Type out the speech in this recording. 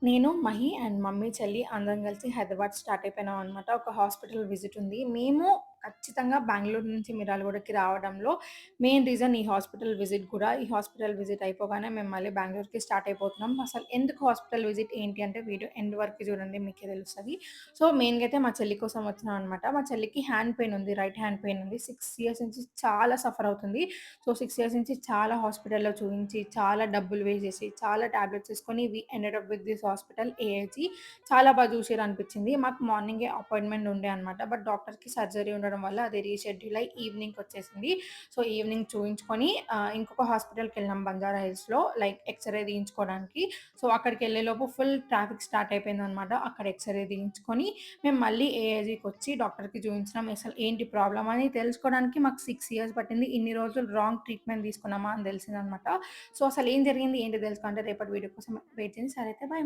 నేను, Mahi and mummy, చెల్లి అందరం కలిసి హైదరాబాద్ స్టార్ట్ అయిపోయినామనమాట. ఒక హాస్పిటల్ విజిట్ ఉంది. మేము ఖచ్చితంగా బెంగుళూరు నుంచి మిర్యాలగూడకి రావడంలో మెయిన్ రీజన్ ఈ హాస్పిటల్ విజిట్ కూడా. ఈ హాస్పిటల్ విజిట్ అయిపోగానే మేము మళ్ళీ బెంగుళూరుకి స్టార్ట్ అయిపోతున్నాం. అసలు ఎందుకు హాస్పిటల్ విజిట్ ఏంటి అంటే వీడియో ఎండ్ వరకు చూడండి మీకే తెలుస్తది. సో, మెయిన్‌గా అయితే మా చెల్లి కోసం వచ్చినామనమాట. మా చెల్లికి హ్యాండ్ పెయిన్ ఉంది. రైట్ హ్యాండ్ పెయిన్ ఉంది. 6 ఇయర్స్ నుంచి చాలా సఫర్ అవుతుంది. సో, 6 ఇయర్స్ నుంచి చాలా హాస్పిటల్‌లో చూయించి, చాలా డబ్బులు వేస్ట్ చేసి, చాలా టాబ్లెట్స్ ఏసుకొని we ended up with this hospital AIG. చాలా చూసిర్రనిపించింది. మాకు మార్నింగే అపాయింట్‌మెంట్ ఉండే అనమాట. బట్ డాక్టర్‌కి సర్జరీ ఉండడం వల్ల అది రీషెడ్యూల్ అయ్యి ఈవినింగ్‌కొచ్చేసింది. సో, ఈవినింగ్ చూయించుకొని ఇంకొక హాస్పిటల్‌కెళ్ళినాం బంజారా హిల్స్‌లో లైక్ ఎక్స్‌రే తీయించుకోవడానికి. సో, అక్కడికెళ్ళేలోపు ఫుల్ ట్రాఫిక్ స్టార్ట్ అయిపోయిందనమాట. అక్కడ ఎక్స్‌రే తీయించుకొని మేము మళ్ళీ ఏఐజీకొచ్చి డాక్టర్‌కి చూయించినాం. అసలు ఏంటి ప్రాబ్లమ్ అని తెలుసుకోవడానికి మాకు 6 ఇయర్స్ పట్టింది. ఇన్ని రోజులు రాంగ్ ట్రీట్మెంట్ తీసుకున్నామా అని తెలిసిందనమాట. సో, అసలేం జరిగింది ఏంటి తెలుసుకోవాలంటే రేపటి వీడియో కోసం వెయిట్ చేయండి. సరే అయితే బాయ్.